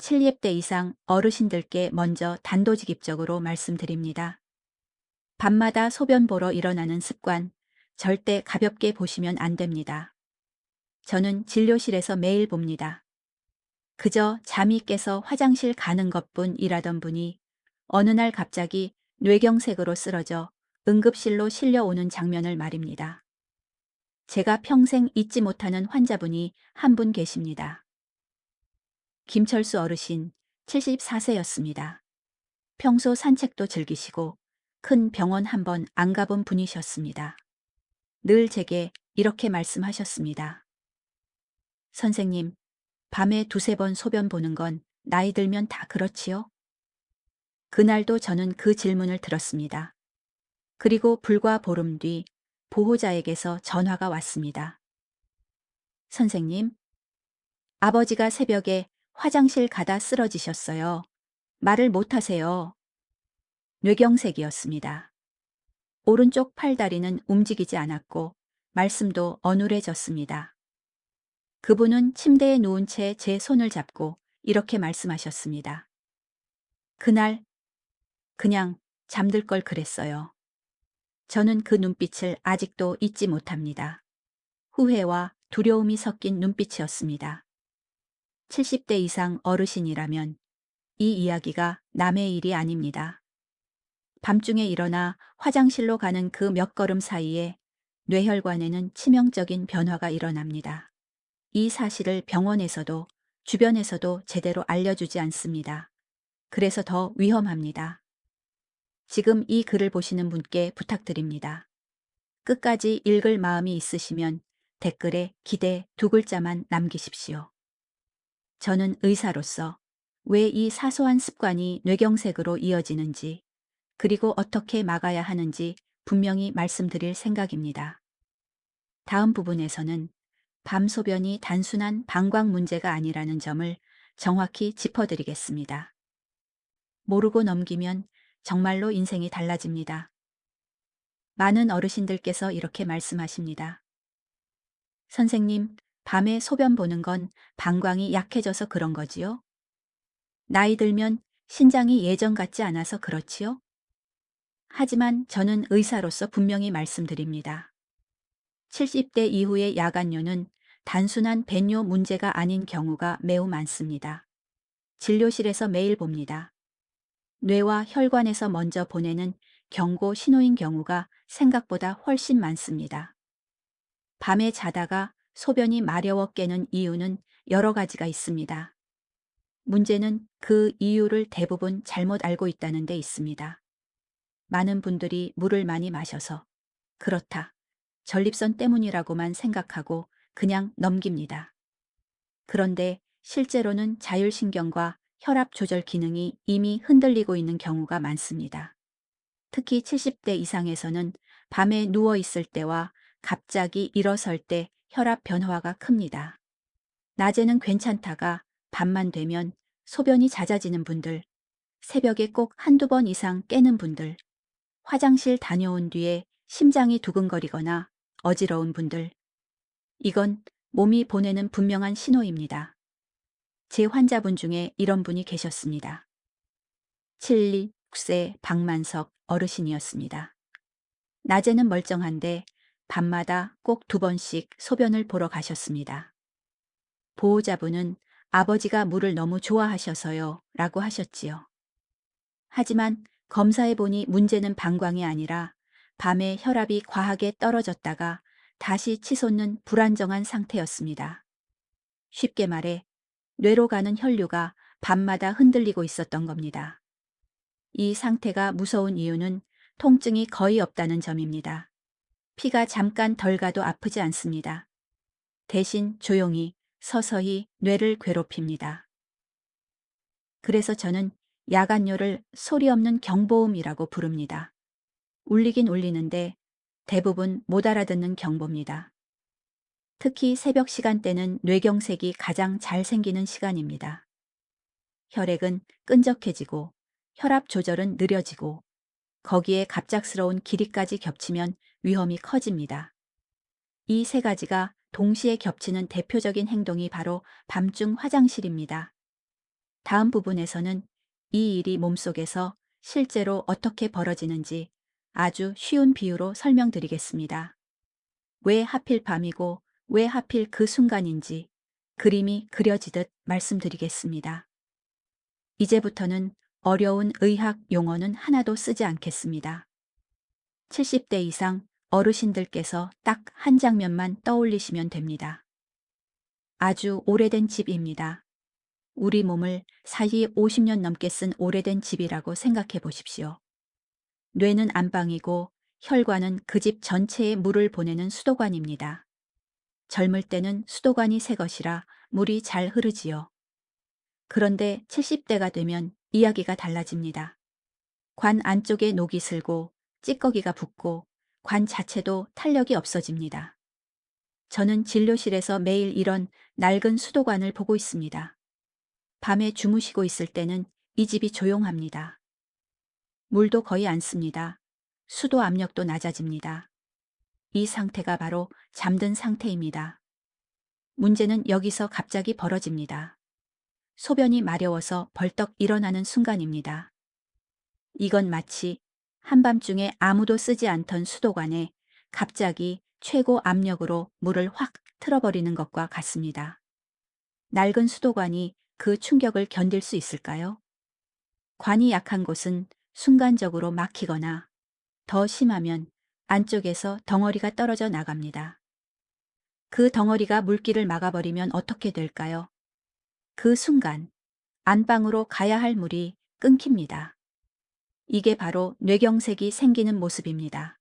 70대 이상 어르신들께 먼저 단도직입적으로 말씀드립니다. 밤마다 소변 보러 일어나는 습관, 절대 가볍게 보시면 안 됩니다. 저는 진료실에서 매일 봅니다. 그저 잠이 깨서 화장실 가는 것뿐 일하던 분이 어느 날 갑자기 뇌경색으로 쓰러져 응급실로 실려오는 장면을 말입니다. 제가 평생 잊지 못하는 환자분이 한 분 계십니다. 김철수 어르신, 74세였습니다. 평소 산책도 즐기시고 큰 병원 한 번 안 가본 분이셨습니다. 늘 제게 이렇게 말씀하셨습니다. 선생님, 밤에 두세 번 소변 보는 건 나이 들면 다 그렇지요? 그날도 저는 그 질문을 들었습니다. 그리고 불과 보름 뒤 보호자에게서 전화가 왔습니다. 선생님, 아버지가 새벽에 화장실 가다 쓰러지셨어요. 말을 못하세요. 뇌경색이었습니다. 오른쪽 팔다리는 움직이지 않았고 말씀도 어눌해졌습니다. 그분은 침대에 누운 채 제 손을 잡고 이렇게 말씀하셨습니다. 그날 그냥 잠들 걸 그랬어요. 저는 그 눈빛을 아직도 잊지 못합니다. 후회와 두려움이 섞인 눈빛이었습니다. 70대 이상 어르신이라면 이 이야기가 남의 일이 아닙니다. 밤중에 일어나 화장실로 가는 그 몇 걸음 사이에 뇌혈관에는 치명적인 변화가 일어납니다. 이 사실을 병원에서도 주변에서도 제대로 알려주지 않습니다. 그래서 더 위험합니다. 지금 이 글을 보시는 분께 부탁드립니다. 끝까지 읽을 마음이 있으시면 댓글에 기대 두 글자만 남기십시오. 저는 의사로서 왜 이 사소한 습관이 뇌경색으로 이어지는지, 그리고 어떻게 막아야 하는지 분명히 말씀드릴 생각입니다. 다음 부분에서는 밤소변이 단순한 방광 문제가 아니라는 점을 정확히 짚어드리겠습니다. 모르고 넘기면 정말로 인생이 달라집니다. 많은 어르신들께서 이렇게 말씀하십니다. 선생님, 밤에 소변 보는 건 방광이 약해져서 그런 거지요? 나이 들면 신장이 예전 같지 않아서 그렇지요? 하지만 저는 의사로서 분명히 말씀드립니다. 70대 이후의 야간뇨는 단순한 배뇨 문제가 아닌 경우가 매우 많습니다. 진료실에서 매일 봅니다. 뇌와 혈관에서 먼저 보내는 경고 신호인 경우가 생각보다 훨씬 많습니다. 밤에 자다가 소변이 마려워 깨는 이유는 여러 가지가 있습니다. 문제는 그 이유를 대부분 잘못 알고 있다는 데 있습니다. 많은 분들이 물을 많이 마셔서 그렇다, 전립선 때문이라고만 생각하고 그냥 넘깁니다. 그런데 실제로는 자율신경과 혈압 조절 기능이 이미 흔들리고 있는 경우가 많습니다. 특히 70대 이상에서는 밤에 누워 있을 때와 갑자기 일어설 때 혈압 변화가 큽니다. 낮에는 괜찮다가 밤만 되면 소변이 잦아지는 분들, 새벽에 꼭 한두 번 이상 깨는 분들, 화장실 다녀온 뒤에 심장이 두근거리거나 어지러운 분들, 이건 몸이 보내는 분명한 신호입니다. 제 환자분 중에 이런 분이 계셨습니다. 76세 박만석 어르신이었습니다. 낮에는 멀쩡한데 밤마다 꼭 두 번씩 소변을 보러 가셨습니다. 보호자분은 아버지가 물을 너무 좋아하셔서요 라고 하셨지요. 하지만 검사해보니 문제는 방광이 아니라 밤에 혈압이 과하게 떨어졌다가 다시 치솟는 불안정한 상태였습니다. 쉽게 말해 뇌로 가는 혈류가 밤마다 흔들리고 있었던 겁니다. 이 상태가 무서운 이유는 통증이 거의 없다는 점입니다. 피가 잠깐 덜 가도 아프지 않습니다. 대신 조용히 서서히 뇌를 괴롭힙니다. 그래서 저는 야간뇨를 소리 없는 경보음이라고 부릅니다. 울리긴 울리는데 대부분 못 알아듣는 경보입니다. 특히 새벽 시간대는 뇌경색이 가장 잘 생기는 시간입니다. 혈액은 끈적해지고 혈압 조절은 느려지고 거기에 갑작스러운 기리까지 겹치면 위험이 커집니다. 이 세 가지가 동시에 겹치는 대표적인 행동이 바로 밤중 화장실입니다. 다음 부분에서는 이 일이 몸속에서 실제로 어떻게 벌어지는지 아주 쉬운 비유로 설명드리겠습니다. 왜 하필 밤이고 왜 하필 그 순간인지 그림이 그려지듯 말씀드리겠습니다. 이제부터는 어려운 의학 용어는 하나도 쓰지 않겠습니다. 70대 이상 어르신들께서 딱 한 장면만 떠올리시면 됩니다. 아주 오래된 집입니다. 우리 몸을 50년 넘게 쓴 오래된 집이라고 생각해 보십시오. 뇌는 안방이고 혈관은 그 집 전체에 물을 보내는 수도관입니다. 젊을 때는 수도관이 새 것이라 물이 잘 흐르지요. 그런데 70대가 되면 이야기가 달라집니다. 관 안쪽에 녹이 슬고 찌꺼기가 붙고 관 자체도 탄력이 없어집니다. 저는 진료실에서 매일 이런 낡은 수도관을 보고 있습니다. 밤에 주무시고 있을 때는 이 집이 조용합니다. 물도 거의 안 씁니다. 수도 압력도 낮아집니다. 이 상태가 바로 잠든 상태입니다. 문제는 여기서 갑자기 벌어집니다. 소변이 마려워서 벌떡 일어나는 순간입니다. 이건 마치 한밤중에 아무도 쓰지 않던 수도관에 갑자기 최고 압력으로 물을 확 틀어버리는 것과 같습니다. 낡은 수도관이 그 충격을 견딜 수 있을까요? 관이 약한 곳은 순간적으로 막히거나 더 심하면 안쪽에서 덩어리가 떨어져 나갑니다. 그 덩어리가 물길을 막아버리면 어떻게 될까요? 그 순간 안방으로 가야 할 물이 끊깁니다. 이게 바로 뇌경색이 생기는 모습입니다.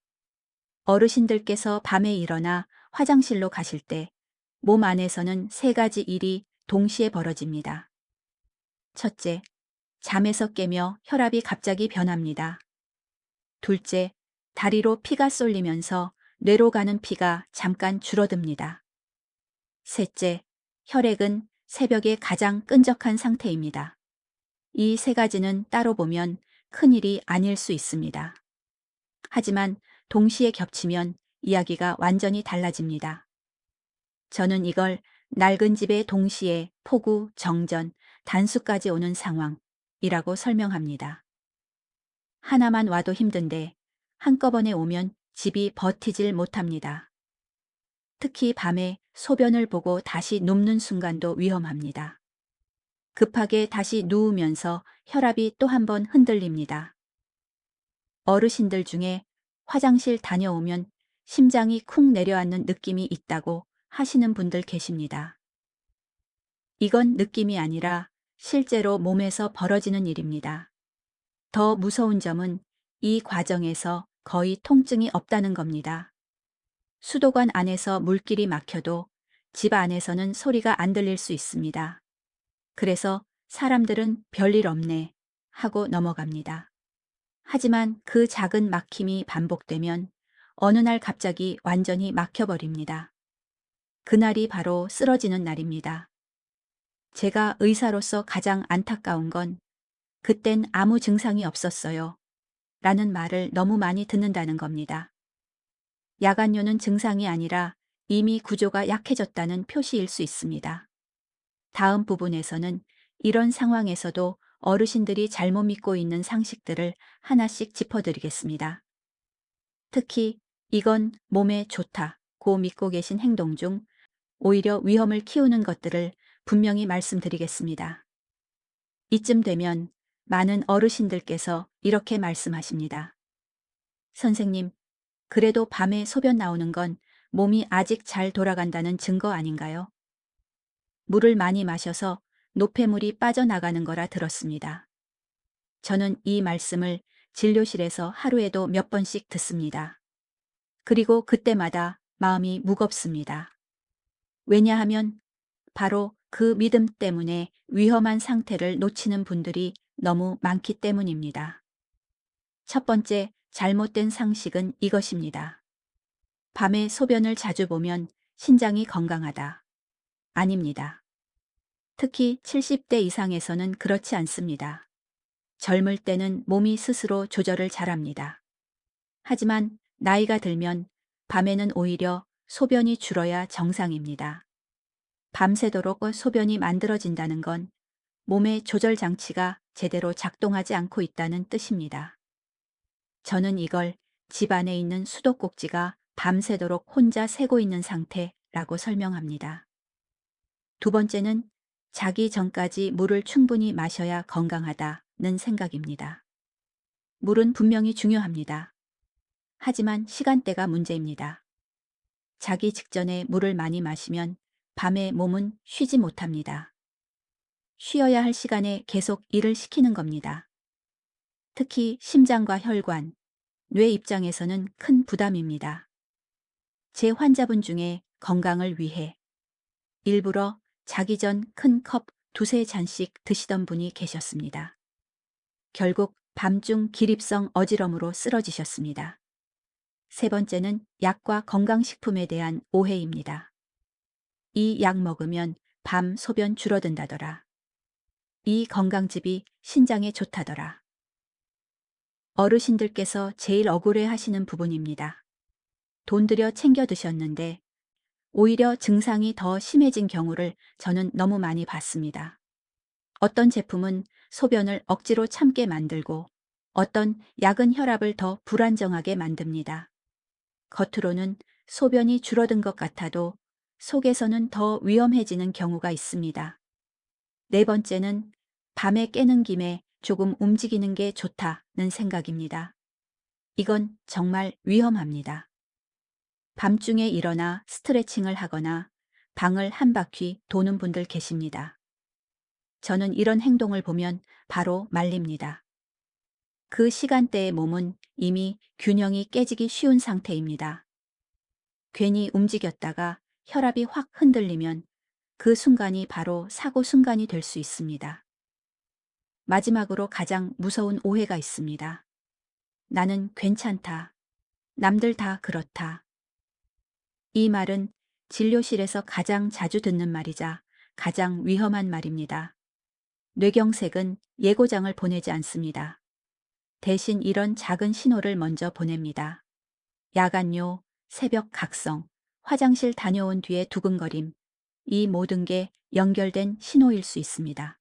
어르신들께서 밤에 일어나 화장실로 가실 때 몸 안에서는 세 가지 일이 동시에 벌어집니다. 첫째, 잠에서 깨며 혈압이 갑자기 변합니다. 둘째, 다리로 피가 쏠리면서 뇌로 가는 피가 잠깐 줄어듭니다. 셋째, 혈액은 새벽에 가장 끈적한 상태입니다. 이 세 가지는 따로 보면 큰일이 아닐 수 있습니다. 하지만 동시에 겹치면 이야기가 완전히 달라집니다. 저는 이걸 낡은 집에 동시에 폭우, 정전, 단수까지 오는 상황이라고 설명합니다. 하나만 와도 힘든데 한꺼번에 오면 집이 버티질 못합니다. 특히 밤에 소변을 보고 다시 눕는 순간도 위험합니다. 급하게 다시 누우면서 혈압이 또 한 번 흔들립니다. 어르신들 중에 화장실 다녀오면 심장이 쿵 내려앉는 느낌이 있다고 하시는 분들 계십니다. 이건 느낌이 아니라 실제로 몸에서 벌어지는 일입니다. 더 무서운 점은 이 과정에서 거의 통증이 없다는 겁니다. 수도관 안에서 물길이 막혀도 집 안에서는 소리가 안 들릴 수 있습니다. 그래서 사람들은 별일 없네 하고 넘어갑니다. 하지만 그 작은 막힘이 반복되면 어느 날 갑자기 완전히 막혀버립니다. 그날이 바로 쓰러지는 날입니다. 제가 의사로서 가장 안타까운 건 그땐 아무 증상이 없었어요. 라는 말을 너무 많이 듣는다는 겁니다. 야간뇨는 증상이 아니라 이미 구조가 약해졌다는 표시일 수 있습니다. 다음 부분에서는 이런 상황에서도 어르신들이 잘못 믿고 있는 상식들을 하나씩 짚어드리겠습니다. 특히 이건 몸에 좋다고 믿고 계신 행동 중 오히려 위험을 키우는 것들을 분명히 말씀드리겠습니다. 이쯤 되면 많은 어르신들께서 이렇게 말씀하십니다. 선생님, 그래도 밤에 소변 나오는 건 몸이 아직 잘 돌아간다는 증거 아닌가요? 물을 많이 마셔서 노폐물이 빠져나가는 거라 들었습니다. 저는 이 말씀을 진료실에서 하루에도 몇 번씩 듣습니다. 그리고 그때마다 마음이 무겁습니다. 왜냐하면 바로 그 믿음 때문에 위험한 상태를 놓치는 분들이 너무 많기 때문입니다. 첫 번째 잘못된 상식은 이것입니다. 밤에 소변을 자주 보면 신장이 건강하다. 아닙니다. 특히 70대 이상에서는 그렇지 않습니다. 젊을 때는 몸이 스스로 조절을 잘합니다. 하지만 나이가 들면 밤에는 오히려 소변이 줄어야 정상입니다. 밤새도록 소변이 만들어진다는 건 몸의 조절 장치가 제대로 작동하지 않고 있다는 뜻입니다. 저는 이걸 집 안에 있는 수도꼭지가 밤새도록 혼자 새고 있는 상태라고 설명합니다. 두 번째는 자기 전까지 물을 충분히 마셔야 건강하다는 생각입니다. 물은 분명히 중요합니다. 하지만 시간대가 문제입니다. 자기 직전에 물을 많이 마시면 밤에 몸은 쉬지 못합니다. 쉬어야 할 시간에 계속 일을 시키는 겁니다. 특히 심장과 혈관, 뇌 입장에서는 큰 부담입니다. 제 환자분 중에 건강을 위해 일부러 자기 전 큰 컵 두세 잔씩 드시던 분이 계셨습니다. 결국 밤중 기립성 어지럼으로 쓰러지셨습니다. 세 번째는 약과 건강식품에 대한 오해입니다. 이 약 먹으면 밤 소변 줄어든다더라. 이 건강즙이 신장에 좋다더라. 어르신들께서 제일 억울해 하시는 부분입니다. 돈 들여 챙겨 드셨는데 오히려 증상이 더 심해진 경우를 저는 너무 많이 봤습니다. 어떤 제품은 소변을 억지로 참게 만들고 어떤 약은 혈압을 더 불안정하게 만듭니다. 겉으로는 소변이 줄어든 것 같아도 속에서는 더 위험해지는 경우가 있습니다. 네 번째는 밤에 깨는 김에 조금 움직이는 게 좋다는 생각입니다. 이건 정말 위험합니다. 밤중에 일어나 스트레칭을 하거나 방을 한 바퀴 도는 분들 계십니다. 저는 이런 행동을 보면 바로 말립니다. 그 시간대의 몸은 이미 균형이 깨지기 쉬운 상태입니다. 괜히 움직였다가 혈압이 확 흔들리면 그 순간이 바로 사고 순간이 될 수 있습니다. 마지막으로 가장 무서운 오해가 있습니다. 나는 괜찮다. 남들 다 그렇다. 이 말은 진료실에서 가장 자주 듣는 말이자 가장 위험한 말입니다. 뇌경색은 예고장을 보내지 않습니다. 대신 이런 작은 신호를 먼저 보냅니다. 야간요, 새벽 각성, 화장실 다녀온 뒤에 두근거림, 이 모든 게 연결된 신호일 수 있습니다.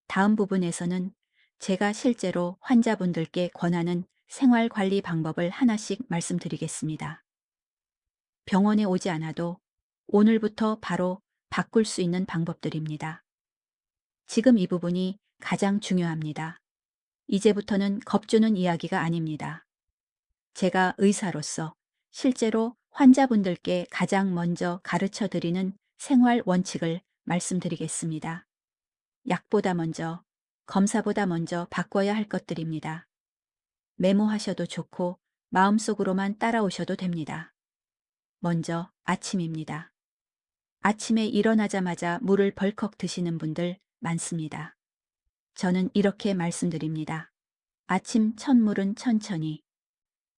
다음 부분에서는 제가 실제로 환자분들께 권하는 생활 관리 방법을 하나씩 말씀드리겠습니다. 병원에 오지 않아도 오늘부터 바로 바꿀 수 있는 방법들입니다. 지금 이 부분이 가장 중요합니다. 이제부터는 겁주는 이야기가 아닙니다. 제가 의사로서 실제로 환자분들께 가장 먼저 가르쳐 드리는 생활 원칙을 말씀드리겠습니다. 약보다 먼저, 검사보다 먼저 바꿔야 할 것들입니다. 메모하셔도 좋고 마음속으로만 따라오셔도 됩니다. 먼저 아침입니다. 아침에 일어나자마자 물을 벌컥 드시는 분들 많습니다. 저는 이렇게 말씀드립니다. 아침 첫 물은 천천히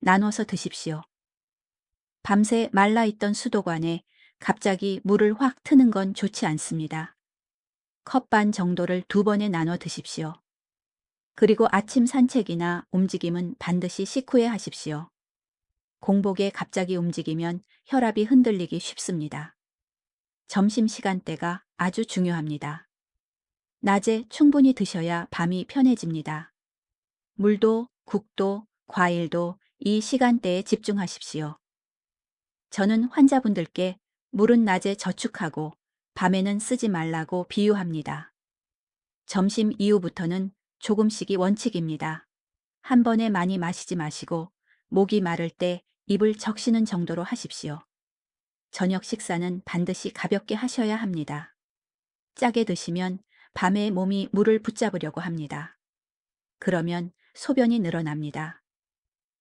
나눠서 드십시오. 밤새 말라있던 수도관에 갑자기 물을 확 트는 건 좋지 않습니다. 컵 반 정도를 두 번에 나눠 드십시오. 그리고 아침 산책이나 움직임은 반드시 식후에 하십시오. 공복에 갑자기 움직이면 혈압이 흔들리기 쉽습니다. 점심 시간대가 아주 중요합니다. 낮에 충분히 드셔야 밤이 편해집니다. 물도, 국도, 과일도 이 시간대에 집중하십시오. 저는 환자분들께 물은 낮에 저축하고 밤에는 쓰지 말라고 비유합니다. 점심 이후부터는 조금씩이 원칙입니다. 한 번에 많이 마시지 마시고 목이 마를 때 입을 적시는 정도로 하십시오. 저녁 식사는 반드시 가볍게 하셔야 합니다. 짜게 드시면 밤에 몸이 물을 붙잡으려고 합니다. 그러면 소변이 늘어납니다.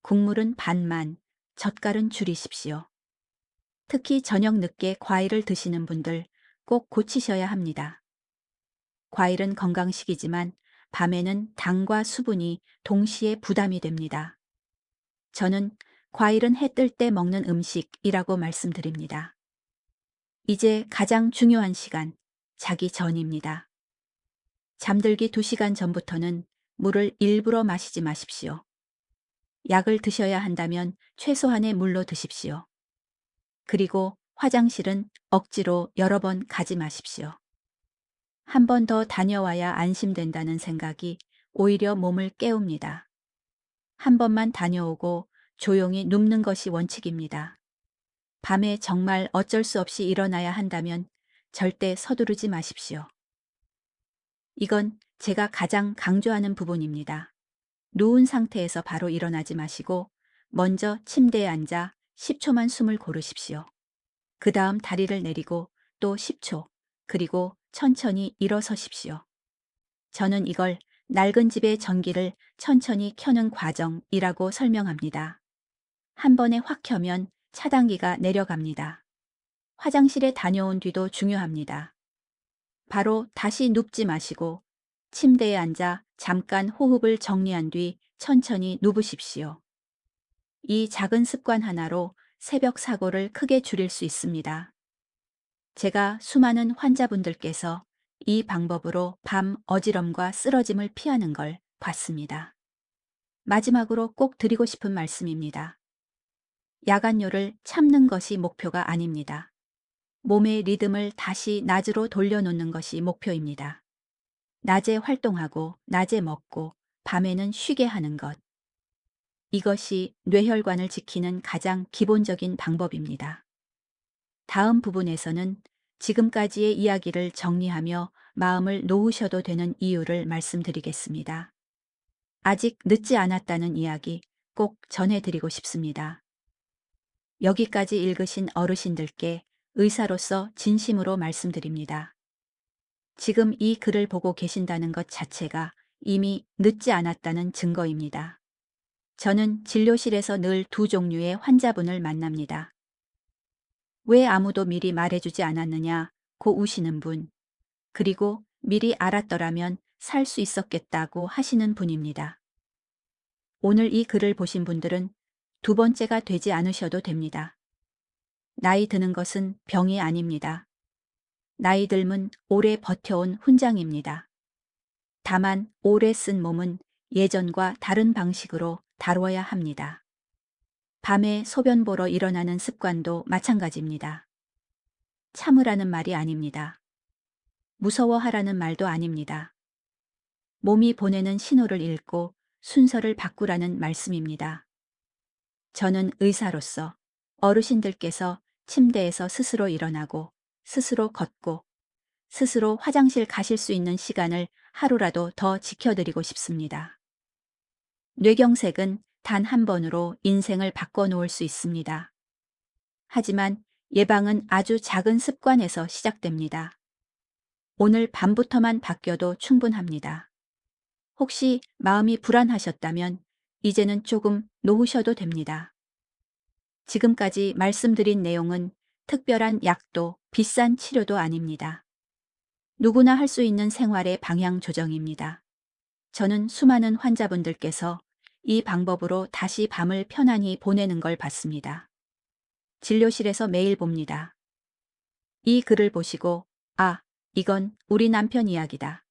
국물은 반만, 젓갈은 줄이십시오. 특히 저녁 늦게 과일을 드시는 분들 꼭 고치셔야 합니다. 과일은 건강식이지만 밤에는 당과 수분이 동시에 부담이 됩니다. 저는 과일은 해 뜰 때 먹는 음식이라고 말씀드립니다. 이제 가장 중요한 시간, 자기 전입니다. 잠들기 2시간 전부터는 물을 일부러 마시지 마십시오. 약을 드셔야 한다면 최소한의 물로 드십시오. 그리고 화장실은 억지로 여러 번 가지 마십시오. 한 번 더 다녀와야 안심된다는 생각이 오히려 몸을 깨웁니다. 한 번만 다녀오고 조용히 눕는 것이 원칙입니다. 밤에 정말 어쩔 수 없이 일어나야 한다면 절대 서두르지 마십시오. 이건 제가 가장 강조하는 부분입니다. 누운 상태에서 바로 일어나지 마시고 먼저 침대에 앉아 10초만 숨을 고르십시오. 그 다음 다리를 내리고 또 10초, 그리고 천천히 일어서십시오. 저는 이걸 낡은 집의 전기를 천천히 켜는 과정이라고 설명합니다. 한 번에 확 켜면 차단기가 내려갑니다. 화장실에 다녀온 뒤도 중요합니다. 바로 다시 눕지 마시고 침대에 앉아 잠깐 호흡을 정리한 뒤 천천히 누우십시오. 이 작은 습관 하나로 새벽 사고를 크게 줄일 수 있습니다. 제가 수많은 환자분들께서 이 방법으로 밤 어지럼과 쓰러짐을 피하는 걸 봤습니다. 마지막으로 꼭 드리고 싶은 말씀입니다. 야간요를 참는 것이 목표가 아닙니다. 몸의 리듬을 다시 낮으로 돌려놓는 것이 목표입니다. 낮에 활동하고 낮에 먹고 밤에는 쉬게 하는 것. 이것이 뇌혈관을 지키는 가장 기본적인 방법입니다. 다음 부분에서는 지금까지의 이야기를 정리하며 마음을 놓으셔도 되는 이유를 말씀드리겠습니다. 아직 늦지 않았다는 이야기 꼭 전해드리고 싶습니다. 여기까지 읽으신 어르신들께 의사로서 진심으로 말씀드립니다. 지금 이 글을 보고 계신다는 것 자체가 이미 늦지 않았다는 증거입니다. 저는 진료실에서 늘 두 종류의 환자분을 만납니다. 왜 아무도 미리 말해주지 않았느냐고 우시는 분, 그리고 미리 알았더라면 살 수 있었겠다고 하시는 분입니다. 오늘 이 글을 보신 분들은 두 번째가 되지 않으셔도 됩니다. 나이 드는 것은 병이 아닙니다. 나이 들면 오래 버텨온 훈장입니다. 다만 오래 쓴 몸은 예전과 다른 방식으로 다루어야 합니다. 밤에 소변 보러 일어나는 습관도 마찬가지입니다. 참으라는 말이 아닙니다. 무서워하라는 말도 아닙니다. 몸이 보내는 신호를 읽고 순서를 바꾸라는 말씀입니다. 저는 의사로서 어르신들께서 침대에서 스스로 일어나고 스스로 걷고 스스로 화장실 가실 수 있는 시간을 하루라도 더 지켜드리고 싶습니다. 뇌경색은 단 한 번으로 인생을 바꿔놓을 수 있습니다. 하지만 예방은 아주 작은 습관에서 시작됩니다. 오늘 밤부터만 바뀌어도 충분합니다. 혹시 마음이 불안하셨다면 이제는 조금 놓으셔도 됩니다. 지금까지 말씀드린 내용은 특별한 약도 비싼 치료도 아닙니다. 누구나 할 수 있는 생활의 방향 조정입니다. 저는 수많은 환자분들께서 이 방법으로 다시 밤을 편안히 보내는 걸 봤습니다. 진료실에서 매일 봅니다. 이 글을 보시고, 아, 이건 우리 남편 이야기다.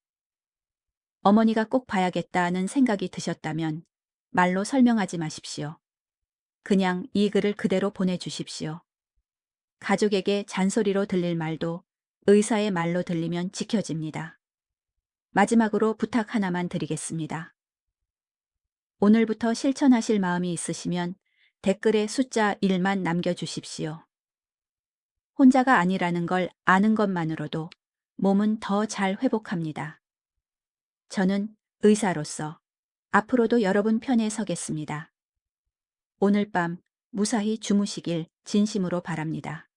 어머니가 꼭 봐야겠다는 생각이 드셨다면 말로 설명하지 마십시오. 그냥 이 글을 그대로 보내주십시오. 가족에게 잔소리로 들릴 말도 의사의 말로 들리면 지켜집니다. 마지막으로 부탁 하나만 드리겠습니다. 오늘부터 실천하실 마음이 있으시면 댓글에 숫자 1만 남겨주십시오. 혼자가 아니라는 걸 아는 것만으로도 몸은 더 잘 회복합니다. 저는 의사로서 앞으로도 여러분 편에 서겠습니다. 오늘 밤 무사히 주무시길 진심으로 바랍니다.